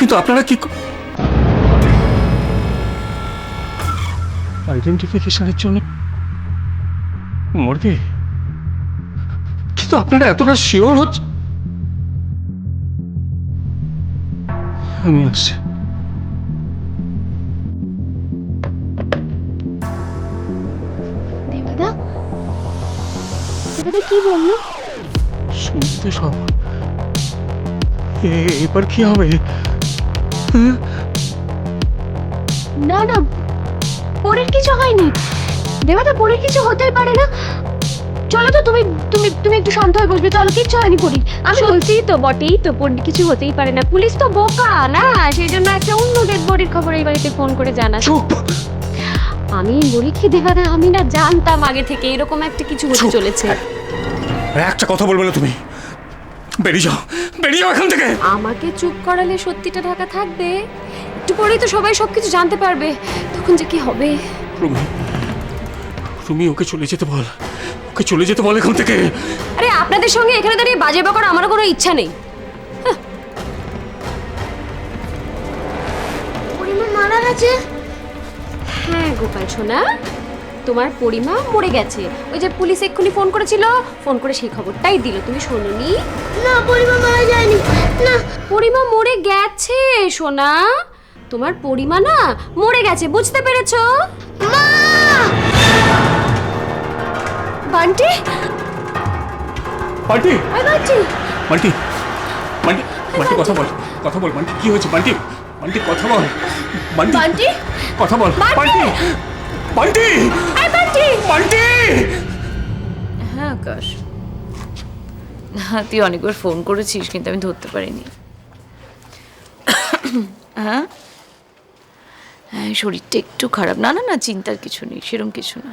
কিন্তু আপনারা কি আইডেন্টিফিকেশনের জন্য মরবে, কিন্তু আপনারা এতটা শিওর হচ্ছে? আমি আসছি। দেবাদা, দেবাদা কি বললো? শুনতে সব। এবার কি হবে? হ্যাঁ? না না, পরের কিছু হয়নি। দেবাদা, পরের কিছু হতেই পারে না। চলো তো, তুমি তুমি তুমি একটু শান্ত হয়ে বসবে। চলো, কিচ্ছু হয়নি পরি। আমি বলছি তো, বটেই তো, পরের কিছু হতেই পারে না। পুলিশ তো বোকা না, সেই জন্য একটা অন্য ডেড বডির খবর এই বাড়িতে ফোন করে জানা। চুপ। আমি বলি কি দেবাদা, আমি না জানতাম আগে থেকে এরকম একটা কিছু হতে চলেছে। একটা কথা বলবে না তুমি? বেরিয়ে যাও, বেরিয়ে যাও এখান থেকে। আমাকে চুপ করালে সত্যিটা ঢাকা থাকবে। একটু পরেই তো সবাই সবকিছু জানতে পারবে, তখন যে কি হবে। রুমি, রুমি, ওকে চলে যেতে বল, ওকে চলে যেতে বল এখান থেকে। আরে আপনাদের সঙ্গে এখানে দাঁড়িয়ে বাজে বকার আমারও কোনো ইচ্ছা নেই। পরিমা মারা গেছে? হ্যাঁ গোপাল সোনা, তোমার পরিমা মরে গেছে। ওই যে পুলিশ এক্ষুনি ফোন করেছিল, ফোন করে সেই খবরটাই দিল। তুমি শোনোনি? না, পরিমা মারা যায়নি। না, পরিমা মরে গেছে সোনা। তোমার পরিমা না মরে গেছে, বুঝতে পেরেছো? মা! বান্টি, বান্টি, আই বান্টি, বান্টি, বান্টি, বান্টি, কথা বল, কথা বল বান্টি, কি হয়েছে বান্টি? বান্টি, কথা বল বান্টি, বান্টি, কথা বল বান্টি, বান্টি, আই বান্টি। বান্টি। হ্যাঁ আকাশ, হ্যাঁ তুই অনেকবার ফোন করেছিস কিন্তু আমি ধরতে পারিনি। হ্যাঁ হ্যাঁ, শরীরটা একটু খারাপ। না না না, চিন্তার কিছু নেই, সেরকম কিছু না।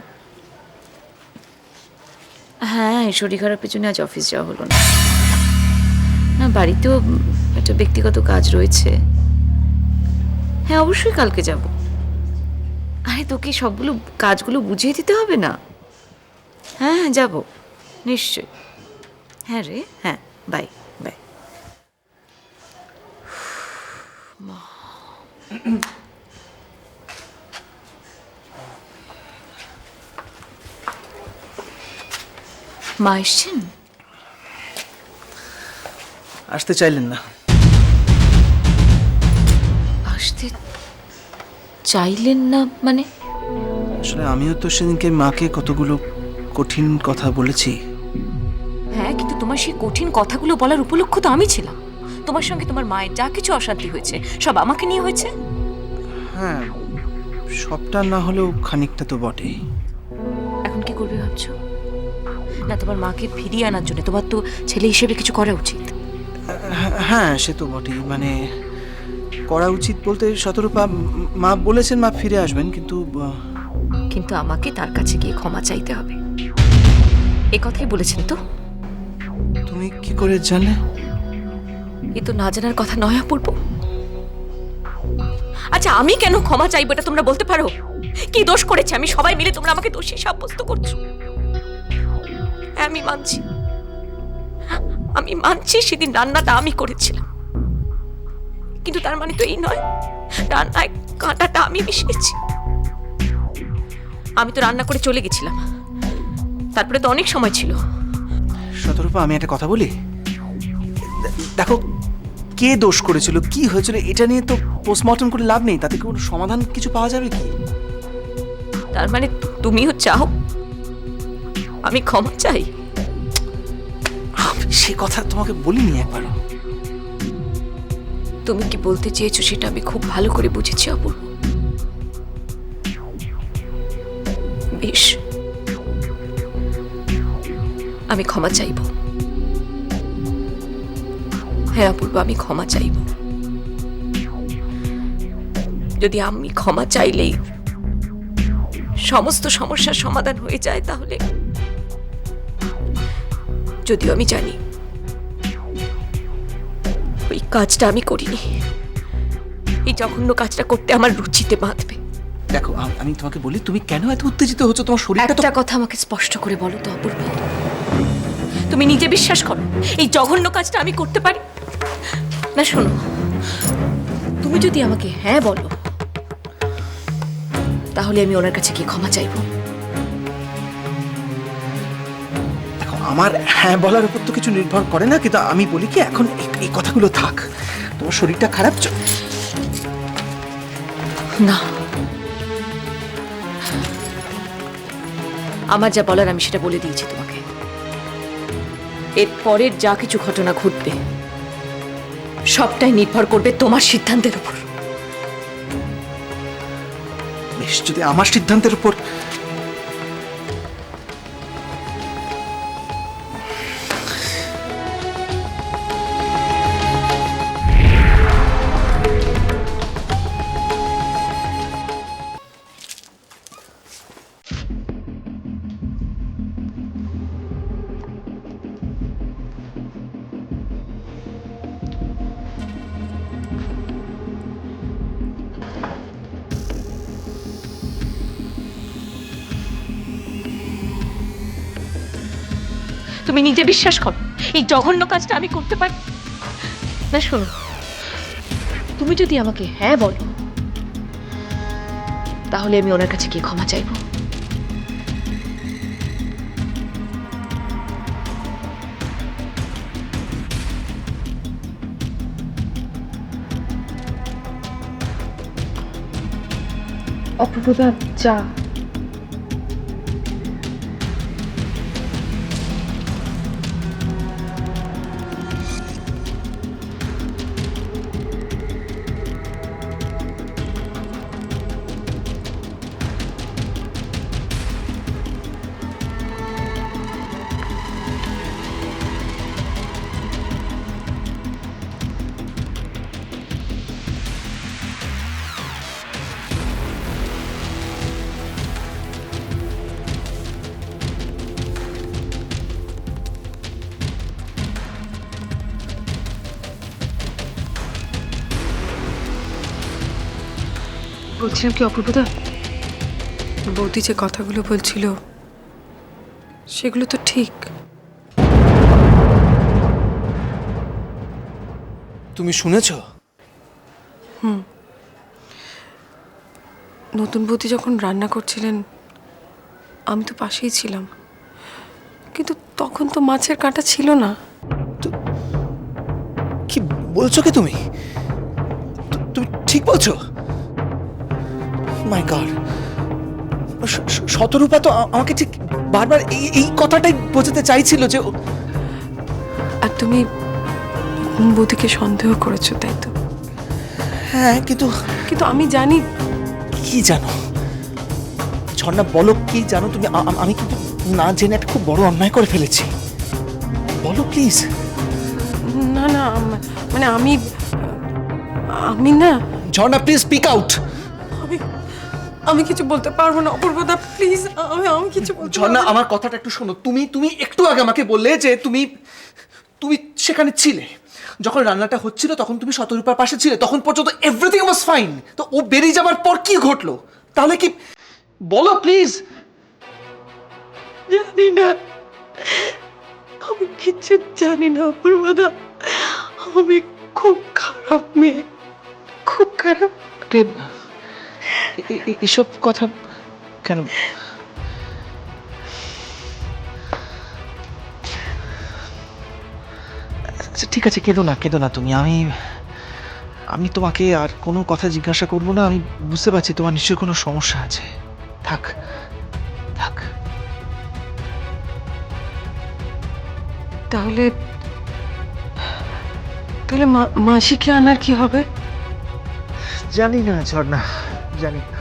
হ্যাঁ, শরীর খারাপ পেছনে আজ অফিস যাওয়া হলো না। না, বাড়িতেও একটা ব্যক্তিগত কাজ রয়েছে। হ্যাঁ অবশ্যই কালকে যাব। আরে তোকে সবগুলো কাজগুলো বুঝিয়ে দিতে হবে না? হ্যাঁ হ্যাঁ যাবো নিশ্চয়। হ্যাঁ রে, হ্যাঁ, বাই বাই। মা এসছেন? আসতে চাইলেন না। আসতে চাইলেন না মানে? আসলে আমিও তো সেদিনকে মাকে কতগুলো কঠিন কথা বলেছি। হ্যাঁ, কিন্তু তোমার সেই কঠিন কথাগুলো বলার উপলক্ষ তো আমি ছিলাম। তোমার সঙ্গে তোমার মায়ের যা কিছু অশান্তি হয়েছে সব আমাকে নিয়ে হয়েছে। হ্যাঁ, সবটা না হলেও খানিকটা তো বটেই। এখন কি করবে ভাবছো? না, তোমার মাকে ফিরিয়ে আনার জন্য তোমার তো ছেলে হিসেবে কিছু করা উচিত। হ্যাঁ, সে তো বটেই, মানে করা উচিত বলতে শতরূপা মা বলেছেন মা ফিরে আসবেন, কিন্তু কিন্তু আমাকে তার কাছে গিয়ে ক্ষমা চাইতে হবে, এ কথাই বলেছেন তো? তুমি কি করে জানলে? এ তো না জানার কথা নয় অপূর্ব। আচ্ছা, আমি কেন ক্ষমা চাইবো এটা তোমরা বলতে পারো? কি দোষ করেছে আমি? সবাই মিলে তোমরা আমাকে দোষী সাব্যস্ত করছো। হ্যাঁ, আমি মানছি, আমি মানছি সেদিন রান্নাটা আমি করেছিলাম, কিন্তু তার মানে তো এই নয় রান্নায় কাঁটাটা আমি মিশিয়েছি। আমি তো রান্না করে চলে গেছিলাম, তারপরে তো অনেক সময় ছিল। শতরূপা, আমি একটা কথা বলি। দেখো, কে দোষ করেছিল, কি হয়েছিল, এটা নিয়ে তো পোস্টমর্টম করে লাভ নেই। তাতে কোনো সমাধান কিছু পাওয়া যাবে কি? তার মানে তুমিও চাও আমি ক্ষমা চাই? সে কথা তোমাকে বলিনি একবারও। তুমি কি বলতে চেয়েছো সেটা আমি খুব ভালো করে বুঝেছি অপূর্ব। বেশ, আমি ক্ষমা চাইব। হ্যাঁ অপূর্ব, আমি ক্ষমা চাইব। যদি আমি ক্ষমা চাইলেই সমস্ত সমস্যার সমাধান হয়ে যায়, তাহলে যদিও আমি জানি ওই কাজটা আমি করিনি, এই জঘন্য কাজটা করতে আমার রুচিতে বাঁধবে। দেখো, আমি তোমাকে বলি, তুমি কেন এত উত্তেজিত হচ্ছ? তোমার শরীরটা তো... একটা কথা আমাকে স্পষ্ট করে বলো তো অপূর্ব, তুমি নিজে বিশ্বাস করো এই জঘন্য কাজটা আমি করতে পারি? না শোনো, তুমি যদি আমাকে হ্যাঁ বলো, তাহলে আমি ওনার কাছে গিয়ে ক্ষমা চাইবো। দেখো, আমার হ্যাঁ বলার উপর তো কিছু নির্ভর করে না, কিন্তু আমি বলি কি এখন এই কথাগুলো থাক। তোমার শরীরটা খারাপ না, আমার যা বলার আমি সেটা বলে দিয়েছি তোমাকে। এর পরের যা কিছু ঘটনা ঘটবে সবটাই নির্ভর করবে তোমার সিদ্ধান্তের উপর। বেশ, যদি আমার সিদ্ধান্তের উপর তুমি নিজে বিশ্বাস করো এই জঘন্য কাজটা আমি করতে পারি না? শোনো, তুমি যদি আমাকে হ্যাঁ বলো, তাহলে আমি ওনার কাছে গিয়ে ক্ষমা চাইবো। অপূর্বদা যা। বলছিলাম কি অপূর্বদা, বৌদি যে কথাগুলো বলছিল সেগুলো তো ঠিক। তুমি শুনেছ? নতুন বৌদি যখন রান্না করছিলেন আমি তো পাশেই ছিলাম, কিন্তু তখন তো মাছের কাঁটা ছিল না। কি বলছো কি তুমি? তুমি ঠিক বলছো? মাই গড, শতরূপা তো আমাকে ঠিক বারবার এই কথাটাই বোঝাতে চাইছিল যে আর তুমি বৌদিকে সন্দেহ করেছো, তাই তো? হ্যাঁ, কিন্তু কিন্তু আমি জানি। কি জানো ঝর্ণা, বলো কি জানো তুমি? আমি কিন্তু না জেনে একটা খুব বড় অন্যায় করে ফেলেছি। বলো প্লিজ। না না, মানে আমি আমি না। ঝর্ণা প্লিজ স্পিক আউট। আমি কিছু বলতে পারবো না অপূর্বদা, প্লিজ। আমি কিছু বলতে ঝর্ণা, পারবো না। আমার কথাটা একটু শোনো। তুমি একটু আগে আমাকে বললে যে তুমি সেখানে ছিলে যখন রান্নাটা হচ্ছিল, তখন তুমি শতরূপার পাশে ছিলে, তখন পর্যন্ত এভরিথিং ওয়াজ ফাইন। তো ও বেরিয়ে যাবার পর কি ঘটলো তাহলে? কি বলো প্লিজ। জানি না, আমি কিছু জানি না অপূর্বদা। আমি খুব খারাপ মেয়ে, খুব খারাপ। এসব কথা কেন? আচ্ছা ঠিক আছে, কেঁদো না তুমি। আমি তোমাকে আর কোনো কথা জিজ্ঞাসা করবো না। আমি বুঝতে পারছি তোমার নিশ্চয়ই কোনো সমস্যা আছে। থাক থাক। তাহলে মাসিকে আনার কি হবে? জানি না ঝর্ণা, জানি না।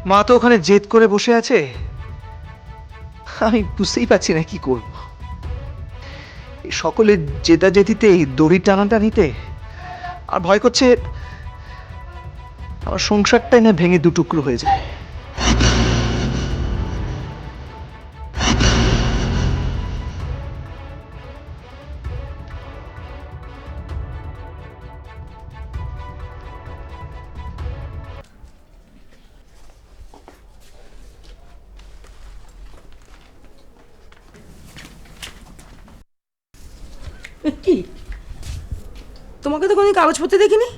মা তো ওখানে জেদ করে বসে আছে, আমি বুঝতেই পারছি না কি করব। সকলের জেদাজেদিতে দড়ি টানাটানিতে আর ভয় করছে আমার সংসারটাই না ভেঙে দুটুকরো হয়ে যায়। তোমাকে তো কোনোদিন কাগজ পড়তে দেখিনি,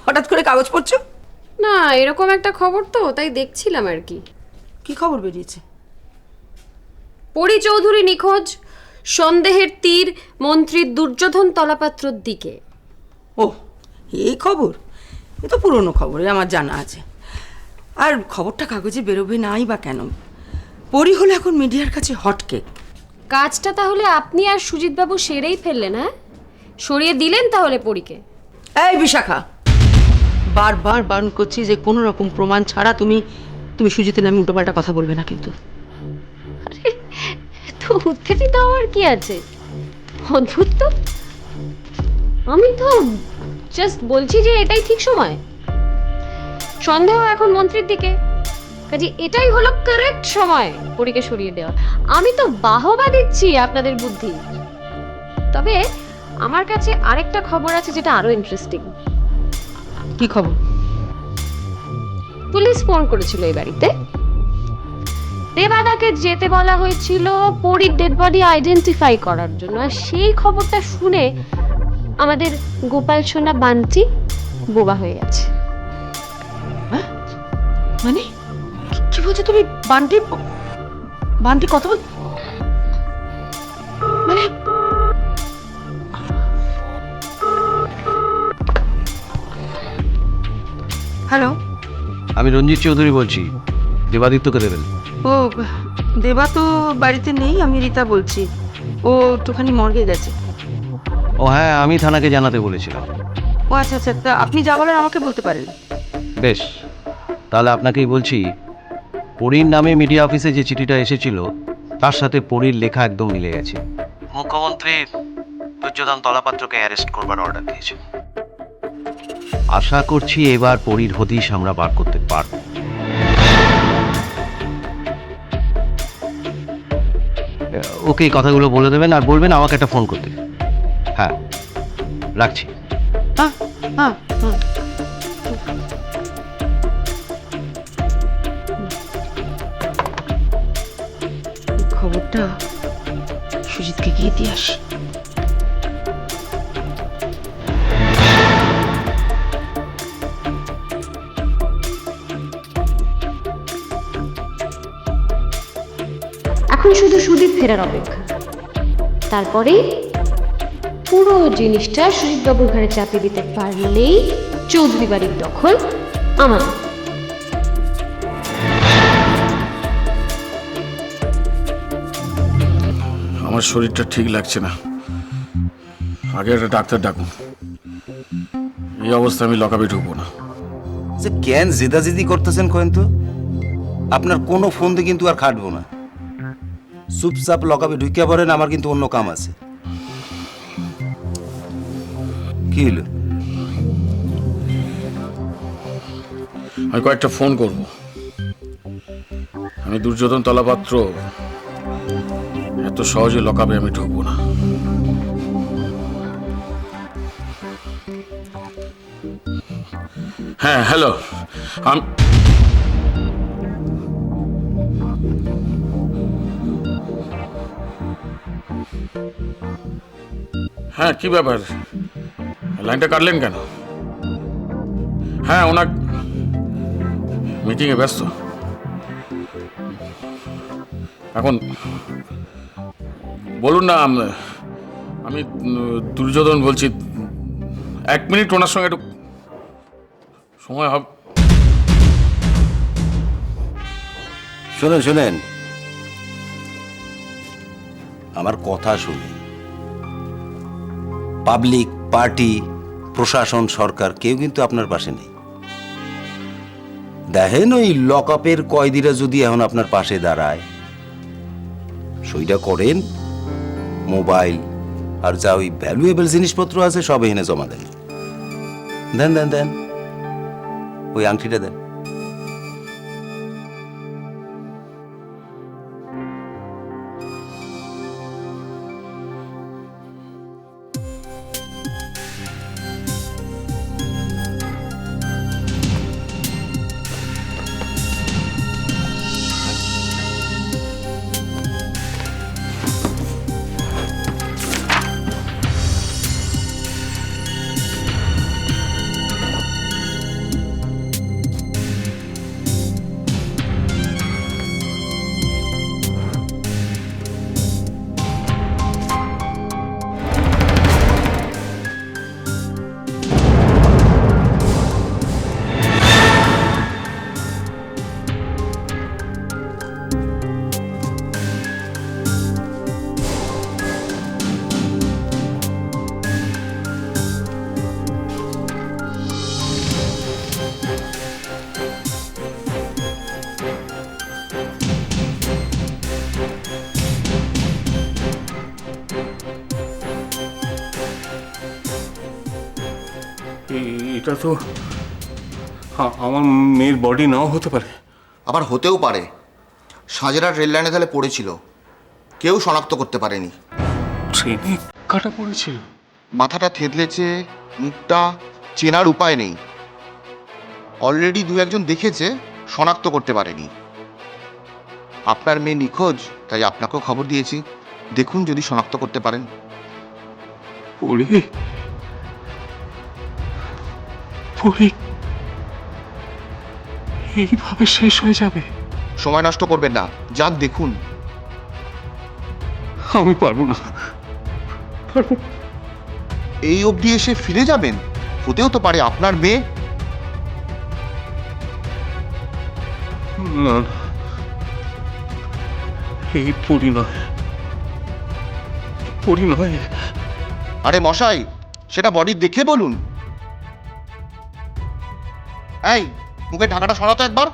হঠাৎ করে কাগজ পড়ছো। না, এরকম একটা খবর তো, তাই দেখছিলাম আর কি। কি খবর বেরিয়েছে? পরি চৌধুরী নিখোঁজ, সন্দেহের তীর মন্ত্রী দুর্যোধন তলাপাত্রর দিকে। ও, এই খবর? এ তো পুরনো খবর, এ আমার জানা আছে। আর খবরটা কাগজে বেরোবে নাই বা কেন? পরি হলো এখন মিডিয়ার কাছে হটকেক। কাজটা তাহলে আপনি আর সুজিতবাবু সেরেই ফেললেন, হ্যাঁ? সরিয়ে দিলেন তাহলে পরীকে? এই বিশাখা, বারবার বারণ করছি যে কোনো রকম প্রমাণ ছাড়া তুমি সুজিতের নামে উল্টোপাল্টা কথা বলবে না কিন্তু। তো উত্তেজিত হওয়ার কি আছে? অদ্ভুত তো। আমি তো জাস্ট বলছি যে এটাই ঠিক সময়। সন্দেহ এখন মন্ত্রীর দিকে, কাজে এটাই হলো কারেক্ট সময় পরীকে সরিয়ে দেওয়া। আমি তো বাহবা দিচ্ছি আপনাদের বুদ্ধি। তবে আমার কাছে আরেকটা খবর আছে যেটা আরো ইন্টারেস্টিং। কি খবর? পুলিশ ফোন করেছিল এই বাড়িতে। দেবাদাকে যেতে বলা হয়েছিল পরীর ডেড বডি আইডেন্টিফাই করার জন্য। আর সেই খবরটা শুনে আমাদের গোপাল সোনা বান্টি বোবা হয়ে গেছে। মানে কি বলছো তুমি? বান্টি বান্টি কথা বল, মানে হ্যালো, আমি রঞ্জিত চৌধুরী বলছি, দেবাদিত্যকে দেবেন। ও দেবা তো বাড়িতে নেই, আমি রীতা বলছি। ও একটুখানি মর্গে গেছে। ও হ্যাঁ, আমি থানাকে জানাতে বলেছিলাম। ও আচ্ছা আচ্ছা, তা আপনি যা বলেন আমাকে বলতে পারেন। বেশ, তাহলে আপনাকেই বলছি, পরীর নামে মিডিয়া অফিসে যে চিঠিটা এসেছিল তার সাথে পরীর লেখা একদম মিলে গেছে। মুখ্যমন্ত্রী দুর্যোধন তলাপাত্রকে অ্যারেস্ট করবার অর্ডার দিয়েছে। আশা করছি এবার পরীর হদিশ আমরা বার করতে পারব। ওকে এই কথাগুলো বলে দেবেন আর বলবেন আমাকে একটা ফোন করতে। হ্যাঁ, রাখছি। হ্যাঁ হ্যাঁ হ্যাঁ, এই খবরটা সুজিতকে গিয়ে দিয়ে আসি। এখন শুধু সুদীপ ফেরার অপেক্ষা। তারপরে পুরো জিনিসটা সুজিতবাবুর ঘরে চাপিয়ে দিতে পারলেই চৌধুরী বাড়ির দখল আমার। আমার শরীরটা ঠিক লাগছে না, আগে একটা ডাক্তার ডাকুন। এই অবস্থা আমি লকাবে ঢুকবো না। যে কেন জেদাজেদি করতেছেন কেন তো? আপনার কোনো ফোন দিয়ে কিন্তু আর খাটবো না। চুপচাপ লকাবে ঢুকিয়া পড়েন, আমার কিন্তু অন্য কাম আছে। কি হলো? আমি কয়েকটা ফোন করব। আমি দুর্যোধন তলাপাত্র, এত সহজে লকাবে আমি ঢুকবো না। হ্যাঁ, হ্যালো, হ্যাঁ, কি ব্যাপার, লাইনটা কাটলেন কেন? হ্যাঁ, ওনার মিটিংয়ে ব্যস্ত এখন। বলুন না, আমি দুর্যোধন বলছি। 1 মিনিট ওনার সঙ্গে একটু সময় হবে? শোনেন, আমার কথা শুনুন। পাবলিক, পার্টি, প্রশাসন, সরকার কেউ কিন্তু আপনার পাশে নেই। দেখেন, ওই লকআপের কয়েদিরা যদি এখন আপনার পাশে দাঁড়ায়, সইটা করেন, মোবাইল আর যা ওই ভ্যালুয়েবল জিনিসপত্র আছে সব এখানে জমা দেন। দেন ওই আংটিটা দেন। এটা তো আমার মেয়ের বডি নাও হতে পারে। আবার হতেও পারে সাজেরা রেল লাইনে তাহলে পড়েছিল, কেউ শনাক্ত করতে পারেনি। ট্রেনে কাটা পড়েছিল? মাথাটা থেতলেছে, মুখটা চেনার উপায় নেই। অলরেডি দু একজন দেখেছে, শনাক্ত করতে পারেনি। আপনার মেয়ে নিখোঁজ, তাই আপনাকেও খবর দিয়েছি, দেখুন যদি শনাক্ত করতে পারেন। পড়ি পড়ি এইভাবে শেষ হয়ে যাবে? সময় নষ্ট করবেন না, যান দেখুন। আমি পারবো না। এই অবধি এসে ফিরে যাবেন? হতেও তো পারে আপনার মেয়ে। না না, এই পড়ি নয়, পড়ি নয়। আরে মশাই, সেটা বডি দেখে বলুন। এই মুখে ঢাকাটা সরাতো একবার।